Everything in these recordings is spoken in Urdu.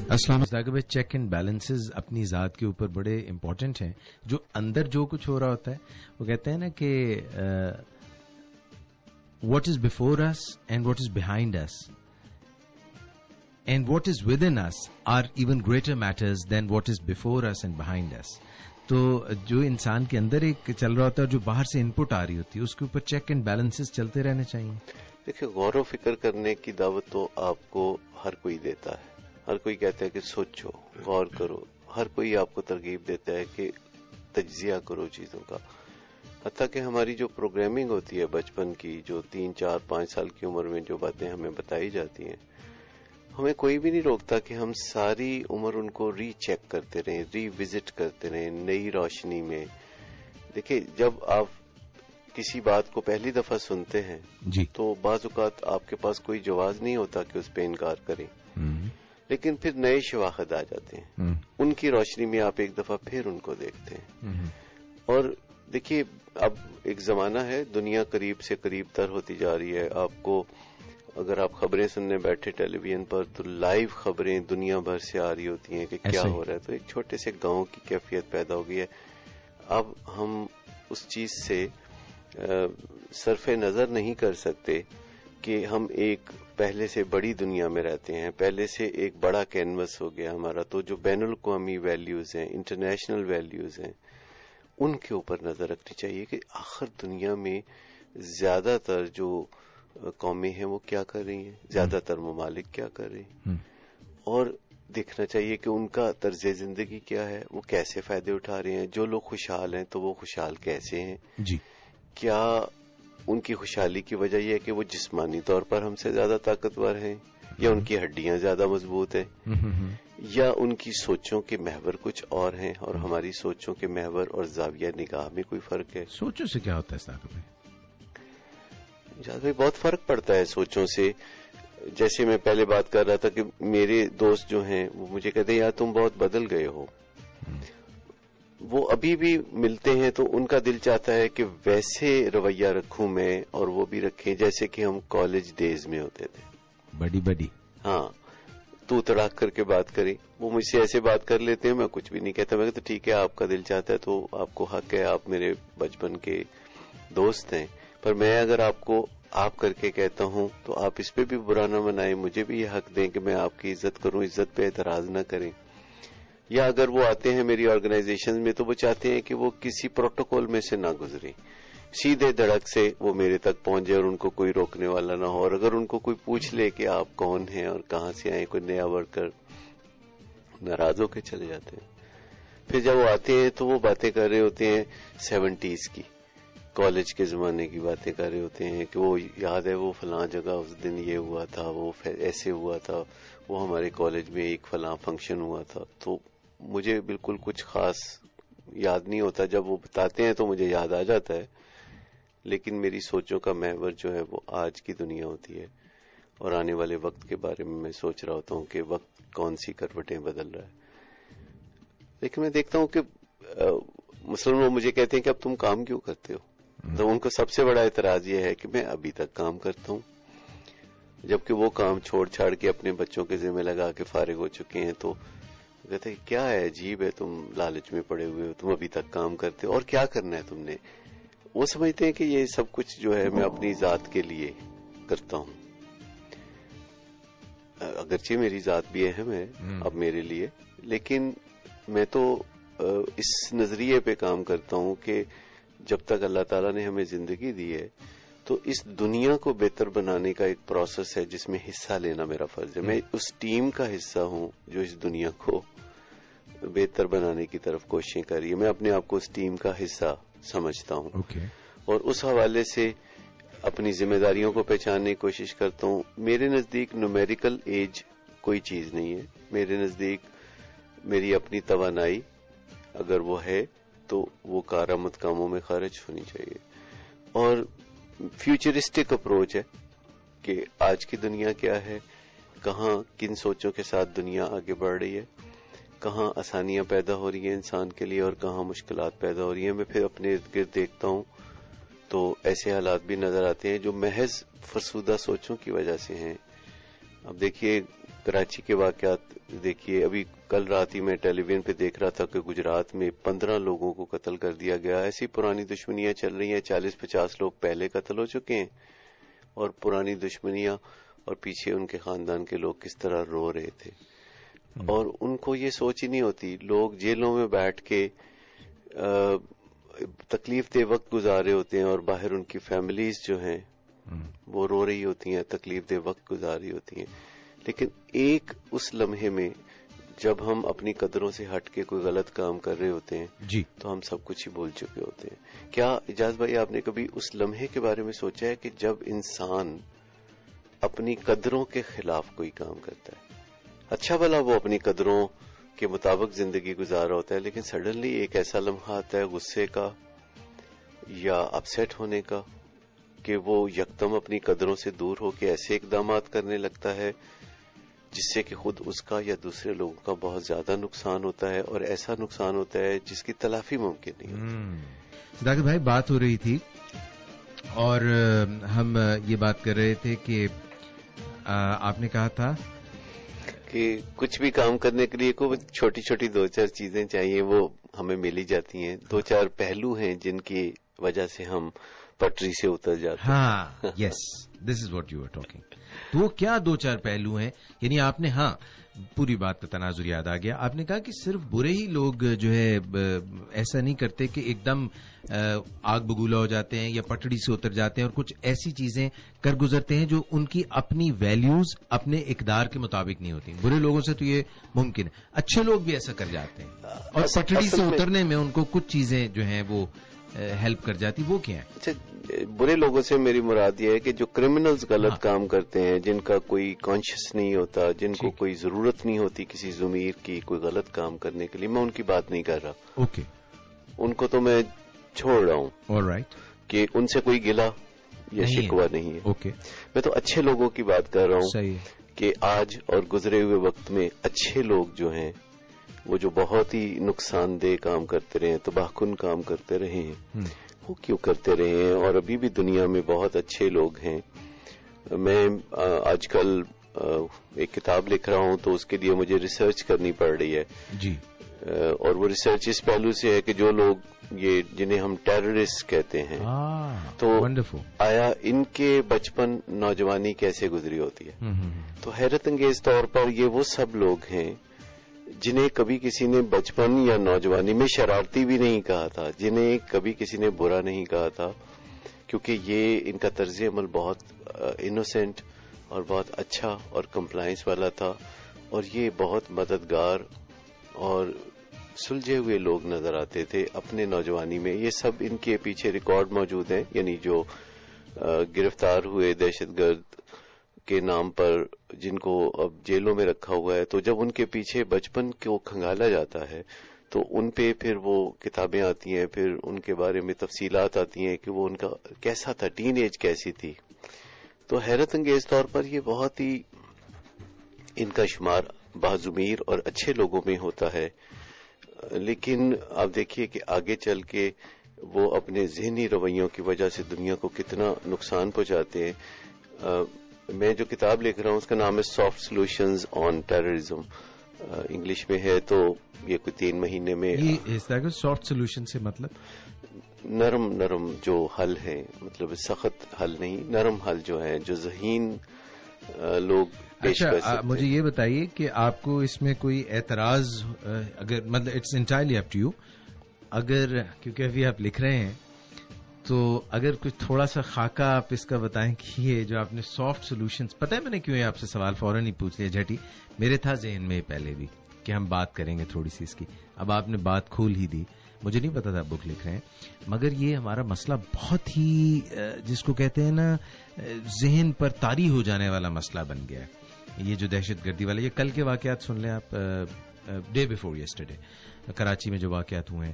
السلام علیکم. چیک اینڈ بیلنسز اپنی ذات کے اوپر بڑے امپورٹنٹ ہیں. جو اندر جو کچھ ہو رہا ہوتا ہے وہ کہتے ہیں نا کہ what is before us and what is behind us and what is within us are even greater matters than what is before us and behind us. تو جو انسان کے اندر ایک چل رہا ہوتا ہے, جو باہر سے ان پٹ آ رہی ہوتی ہے, اس کے اوپر چیک اینڈ بیلنسز چلتے رہنے چاہیے. دیکھیں, غور و فکر کرنے کی دعوت تو آپ کو ہر کوئی دیتا ہے. ہر کوئی کہتا ہے کہ سوچو, غور کرو. ہر کوئی آپ کو ترغیب دیتا ہے کہ تجزیہ کرو چیزوں کا. حتیٰ کہ ہماری جو پروگرامنگ ہوتی ہے بچپن کی, جو 3, 4, 5 سال کی عمر میں جو باتیں ہمیں بتائی جاتی ہیں, ہمیں کوئی بھی نہیں روکتا کہ ہم ساری عمر ان کو ری چیک کرتے رہیں, ری وزٹ کرتے رہیں نئی روشنی میں. دیکھیں, جب آپ کسی بات کو پہلی دفعہ سنتے ہیں جی, تو بعض اوقات آپ کے پاس کوئی جواز نہیں ہوتا کہ اس پہ انکار کریں, لیکن پھر نئے شواہد آ جاتے ہیں. ان کی روشنی میں آپ ایک دفعہ پھر ان کو دیکھتے ہیں. اور دیکھیے, اب ایک زمانہ ہے, دنیا قریب سے قریب تر ہوتی جا رہی ہے. آپ کو اگر آپ خبریں سننے بیٹھے ٹیلی ویژن پر تو لائیو خبریں دنیا بھر سے آ رہی ہوتی ہیں کہ کیا ہو رہا ہے. تو ایک چھوٹے سے گاؤں کی کیفیت پیدا ہو گئی ہے. اب ہم اس چیز سے صرف نظر نہیں کر سکتے کہ ہم ایک پہلے سے بڑی دنیا میں رہتے ہیں, پہلے سے ایک بڑا کینوس ہو گیا ہمارا. تو جو بین الاقوامی ویلیوز ہیں, انٹرنیشنل ویلیوز ہیں, ان کے اوپر نظر رکھنی چاہیے کہ آخر دنیا میں زیادہ تر جو قومیں ہیں وہ کیا کر رہی ہیں, زیادہ تر ممالک کیا کر رہے ہیں, اور دیکھنا چاہیے کہ ان کا طرز زندگی کیا ہے, وہ کیسے فائدے اٹھا رہے ہیں. جو لوگ خوشحال ہیں تو وہ خوشحال کیسے ہیں, جی, کیا ان کی خوشحالی کی وجہ یہ ہے کہ وہ جسمانی طور پر ہم سے زیادہ طاقتور ہیں, یا ان کی ہڈیاں زیادہ مضبوط ہیں, یا ان کی سوچوں کے محور کچھ اور ہیں اور ہماری سوچوں کے محور اور زاویہ نگاہ میں کوئی فرق ہے. سوچوں سے کیا ہوتا ہے صاحب بھائی؟ جاد بھائی, بہت فرق پڑتا ہے سوچوں سے. جیسے میں پہلے بات کر رہا تھا کہ میرے دوست جو ہیں وہ مجھے کہتے ہیں یار تم بہت بدل گئے ہو. وہ ابھی بھی ملتے ہیں تو ان کا دل چاہتا ہے کہ ویسے رویہ رکھوں میں, اور وہ بھی رکھیں جیسے کہ ہم کالج ڈیز میں ہوتے تھے. بڑی ہاں, تو تڑاک کر کے بات کریں. وہ مجھ سے ایسے بات کر لیتے ہیں, میں کچھ بھی نہیں کہتا. میں کہتا ٹھیک ہے, آپ کا دل چاہتا ہے تو آپ کو حق ہے, آپ میرے بچپن کے دوست ہیں. پر میں اگر آپ کو آپ کر کے کہتا ہوں تو آپ اس پہ بھی برا نہ منائیں, مجھے بھی یہ حق دیں کہ میں آپ کی عزت کروں, عزت پہ اعتراض نہ کریں. یا اگر وہ آتے ہیں میری آرگنائزیشن میں تو وہ چاہتے ہیں کہ وہ کسی پروٹوکول میں سے نہ گزریں, سیدھے دھڑک سے وہ میرے تک پہنچ جائے اور ان کو کوئی روکنے والا نہ ہو. اور اگر ان کو کوئی پوچھ لے کہ آپ کون ہیں اور کہاں سے آئے, کوئی نیا ورکر, ناراض ہو کے چلے جاتے ہیں. پھر جب وہ آتے ہیں تو وہ باتیں کر رہے ہوتے ہیں 70s کی, کالج کے زمانے کی باتیں کر رہے ہوتے ہیں کہ وہ یاد ہے وہ فلاں جگہ اس دن یہ ہوا تھا, وہ ایسے ہوا تھا, وہ ہمارے کالج میں ایک فلاں فنکشن ہوا تھا. تو مجھے بالکل کچھ خاص یاد نہیں ہوتا. جب وہ بتاتے ہیں تو مجھے یاد آ جاتا ہے, لیکن میری سوچوں کا محور جو ہے وہ آج کی دنیا ہوتی ہے, اور آنے والے وقت کے بارے میں سوچ رہا ہوتا ہوں کہ وقت کون سی کروٹیں بدل رہا ہے. لیکن میں دیکھتا ہوں کہ مثلاً وہ مجھے کہتے ہیں کہ اب تم کام کیوں کرتے ہو, تو ان کو سب سے بڑا اعتراض یہ ہے کہ میں ابھی تک کام کرتا ہوں, جبکہ وہ کام چھوڑ چھاڑ کے اپنے بچوں کے ذمہ لگا کے فارغ ہو چکے ہیں. تو کہتے ہیں کیا ہے, عجیب ہے, تم لالچ میں پڑے ہوئے ہو, تم ابھی تک کام کرتے ہو, اور کیا کرنا ہے تم نے. وہ سمجھتے ہیں کہ یہ سب کچھ جو ہے میں اپنی ذات کے لیے کرتا ہوں. اگرچہ میری ذات بھی اہم ہے اب میرے لیے, لیکن میں تو اس نظریے پہ کام کرتا ہوں کہ جب تک اللہ تعالیٰ نے ہمیں زندگی دی ہے تو اس دنیا کو بہتر بنانے کا ایک پروسیس ہے جس میں حصہ لینا میرا فرض ہے. میں اس ٹیم کا حصہ ہوں جو اس دنیا کو بہتر بنانے کی طرف کوششیں کر رہی ہے. میں اپنے آپ کو اس ٹیم کا حصہ سمجھتا ہوں, اور اس حوالے سے اپنی ذمہ داریوں کو پہچاننے کی کوشش کرتا ہوں. میرے نزدیک نومیریکل ایج کوئی چیز نہیں ہے. میرے نزدیک میری اپنی توانائی اگر وہ ہے تو وہ کارآمد کاموں میں خرچ ہونی چاہیے. اور فیوچرسٹک اپروچ ہے کہ آج کی دنیا کیا ہے, کہاں کن سوچوں کے ساتھ دنیا آگے بڑھ رہی ہے, کہاں آسانیاں پیدا ہو رہی ہیں انسان کے لیے اور کہاں مشکلات پیدا ہو رہی ہیں. میں پھر اپنے ارد گرد دیکھتا ہوں تو ایسے حالات بھی نظر آتے ہیں جو محض فرسودہ سوچوں کی وجہ سے ہیں. اب دیکھیے, کراچی کے واقعات دیکھیے. ابھی کل رات ہی میں ٹیلی ویژن پہ دیکھ رہا تھا کہ گجرات میں 15 لوگوں کو قتل کر دیا گیا. ایسی پرانی دشمنیاں چل رہی ہیں. 40-50 لوگ پہلے قتل ہو چکے ہیں اور پرانی دشمنیاں, اور پیچھے ان کے خاندان کے لوگ کس طرح رو رہے تھے. اور ان کو یہ سوچ ہی نہیں ہوتی. لوگ جیلوں میں بیٹھ کے تکلیف دہ وقت گزارے ہوتے ہیں اور باہر ان کی فیملیز جو ہیں وہ رو رہی ہوتی ہیں, تکلیف دہ وقت گزار رہی ہوتی ہیں. لیکن ایک اس لمحے میں جب ہم اپنی قدروں سے ہٹ کے کوئی غلط کام کر رہے ہوتے ہیں جی تو ہم سب کچھ ہی بھول چکے ہوتے ہیں. کیا اجاز بھائی آپ نے کبھی اس لمحے کے بارے میں سوچا ہے کہ جب انسان اپنی قدروں کے خلاف کوئی کام کرتا ہے, اچھا بھلا وہ اپنی قدروں کے مطابق زندگی گزارا ہوتا ہے, لیکن سڈنلی ایک ایسا لمحہ آتا ہے غصے کا یا اپسیٹ ہونے کا کہ وہ یکدم اپنی قدروں سے دور ہو کے ایسے اقدامات کرنے لگتا ہے جس سے کہ خود اس کا یا دوسرے لوگوں کا بہت زیادہ نقصان ہوتا ہے, اور ایسا نقصان ہوتا ہے جس کی تلافی ممکن نہیں ہوتی. صداقت بھائی بات ہو رہی تھی اور ہم یہ بات کر رہے تھے کہ آپ نے کہا تھا کہ کچھ بھی کام کرنے کے لیے کوئی چھوٹی چھوٹی 2-4 چیزیں چاہیے, وہ ہمیں مل ہی جاتی ہیں. 2-4 پہلو ہیں جن کی وجہ سے ہم پٹری سے اتر جاتے ہیں. ہاں, yes, this is what you are talking. تو وہ کیا 2-4 پہلو ہیں؟ یعنی آپ نے, ہاں پوری بات کا تناظر یاد آ گیا. آپ نے کہا کہ صرف برے ہی لوگ جو ہے ایسا نہیں کرتے کہ ایک دم آگ بگولا ہو جاتے ہیں یا پٹڑی سے اتر جاتے ہیں اور کچھ ایسی چیزیں کر گزرتے ہیں جو ان کی اپنی ویلیوز اپنے اقدار کے مطابق نہیں ہوتی. برے لوگوں سے تو یہ ممکن ہے, اچھے لوگ بھی ایسا کر جاتے ہیں اور پٹڑی سے اترنے میں ان کو کچھ چیزیں جو ہیں وہ ہیلپ کر جاتی. وہ کیا ہے؟ اچھا, برے لوگوں سے میری مراد یہ ہے کہ جو کرمنلز غلط کام کرتے ہیں, جن کا کوئی کانشیس نہیں ہوتا, جن کو کوئی ضرورت نہیں ہوتی کسی ضمیر کی کوئی غلط کام کرنے کے لیے, میں ان کی بات نہیں کر رہا. اوکے, ان کو تو میں چھوڑ رہا ہوں. آلرائٹ, کہ ان سے کوئی گلا یا شکوہ نہیں ہے. اوکے, میں تو اچھے لوگوں کی بات کر رہا ہوں. صحیح. کہ آج اور گزرے ہوئے وقت میں اچھے لوگ جو ہیں وہ جو بہت ہی نقصان دہ کام کرتے رہے ہیں, تباہ کن کام کرتے رہے ہیں, وہ کیوں کرتے رہے ہیں, اور ابھی بھی دنیا میں بہت اچھے لوگ ہیں. میں آج کل ایک کتاب لکھ رہا ہوں تو اس کے لیے مجھے ریسرچ کرنی پڑ رہی ہے. جی. اور وہ ریسرچ اس پہلو سے ہے کہ جو لوگ یہ جنہیں ہم ٹیررسٹ کہتے ہیں, تو آیا ان کے بچپن نوجوانی کیسے گزری ہوتی ہے. تو حیرت انگیز طور پر یہ وہ سب لوگ ہیں جنہیں کبھی کسی نے بچپن یا نوجوانی میں شرارتی بھی نہیں کہا تھا, جنہیں کبھی کسی نے برا نہیں کہا تھا, کیونکہ یہ ان کا طرز عمل بہت انوسینٹ اور بہت اچھا اور کمپلائنس والا تھا, اور یہ بہت مددگار اور سلجھے ہوئے لوگ نظر آتے تھے اپنے نوجوانی میں. یہ سب ان کے پیچھے ریکارڈ موجود ہیں, یعنی جو گرفتار ہوئے دہشت گرد کے نام پر, جن کو اب جیلوں میں رکھا ہوا ہے, تو جب ان کے پیچھے بچپن کو کھنگالا جاتا ہے تو ان پہ پھر وہ کتابیں آتی ہیں, پھر ان کے بارے میں تفصیلات آتی ہیں کہ وہ ان کا کیسا تھا, ٹین ایج کیسی تھی. تو حیرت انگیز طور پر یہ بہت ہی ان کا شمار باضمیر اور اچھے لوگوں میں ہوتا ہے. لیکن آپ دیکھیے کہ آگے چل کے وہ اپنے ذہنی رویوں کی وجہ سے دنیا کو کتنا نقصان پہنچاتے ہیں. میں جو کتاب لکھ رہا ہوں اس کا نام ہے سافٹ سولوشنز آن ٹیررزم, انگلش میں ہے, تو یہ کوئی 3 مہینے میں. سافٹ سولوشن سے مطلب نرم جو حل ہے, مطلب سخت حل نہیں, نرم حل جو ہے جو ذہین لوگ پیش کر سکتے ہیں. مجھے یہ بتائیے کہ آپ کو اس میں کوئی اعتراض, اگر مطلب it's entirely up to you, اگر کیونکہ ابھی آپ لکھ رہے ہیں تو اگر کچھ تھوڑا سا خاکہ آپ اس کا بتائیں کہ یہ جو آپ نے سافٹ سولوشنز, پتہ ہے میں نے کیوں آپ سے سوال فوراً ہی پوچھ لیا جھٹی, میرے تھا ذہن میں پہلے بھی کہ ہم بات کریں گے تھوڑی سی اس کی, اب آپ نے بات کھول ہی دی. مجھے نہیں پتا تھا بک لکھ رہے ہیں, مگر یہ ہمارا مسئلہ بہت ہی جس کو کہتے ہیں نا ذہن پر طاری ہو جانے والا مسئلہ بن گیا ہے. یہ جو دہشت گردی والا, یہ کل کے واقعات سن لیں آپ, ڈے بیفور یسٹرڈے کراچی میں جو واقعات ہوئے ہیں,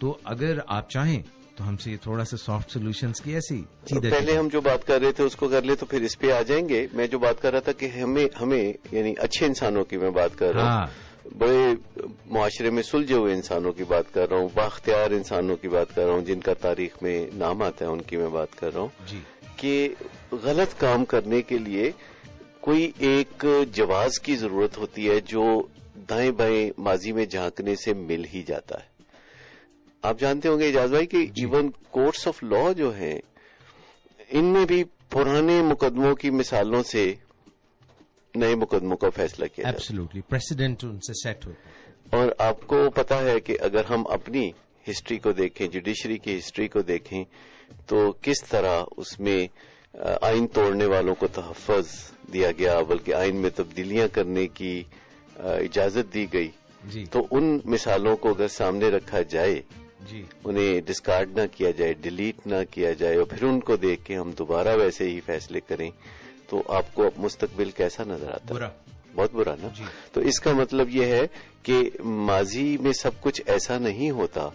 تو اگر آپ چاہیں تو ہم سے یہ تھوڑا سا سافٹ سولوشنز کی ایسی پہلے ہم جو بات کر رہے تھے اس کو کر لیں تو پھر اس پہ آ جائیں گے. میں جو بات کر رہا تھا کہ ہمیں یعنی اچھے انسانوں کی میں بات کر رہا ہوں, بڑے معاشرے میں سلجھے ہوئے انسانوں کی بات کر رہا ہوں, بااختیار انسانوں کی بات کر رہا ہوں, جن کا تاریخ میں نام آتا ہے, ان کی میں بات کر رہا ہوں. کہ غلط کام کرنے کے لیے کوئی ایک جواز کی ضرورت ہوتی ہے جو دائیں بائیں ماضی میں جھانکنے سے مل ہی جاتا ہے. آپ جانتے ہوں گے اجاز بھائی کہ ایون کورٹس آف لا جو ہیں ان میں بھی پرانے مقدموں کی مثالوں سے نئے مقدموں کا فیصلہ کیا جاتا ہے. ایبسولوٹلی پریسیڈنٹ ان سے سیٹ ہوتا ہے. اور آپ کو پتا ہے کہ اگر ہم اپنی ہسٹری کو دیکھیں, جوڈیشری کی ہسٹری کو دیکھیں, تو کس طرح اس میں آئین توڑنے والوں کو تحفظ دیا گیا, بلکہ آئین میں تبدیلیاں کرنے کی اجازت دی گئی. جی. تو ان مثالوں کو اگر سامنے رکھا جائے, جی. انہیں ڈسکارڈ نہ کیا جائے, ڈیلیٹ نہ کیا جائے, اور پھر ان کو دیکھ کے ہم دوبارہ ویسے ہی فیصلے کریں, تو آپ کو مستقبل کیسا نظر آتا ہے؟ برا, بہت برا نا. جی. تو اس کا مطلب یہ ہے کہ ماضی میں سب کچھ ایسا نہیں ہوتا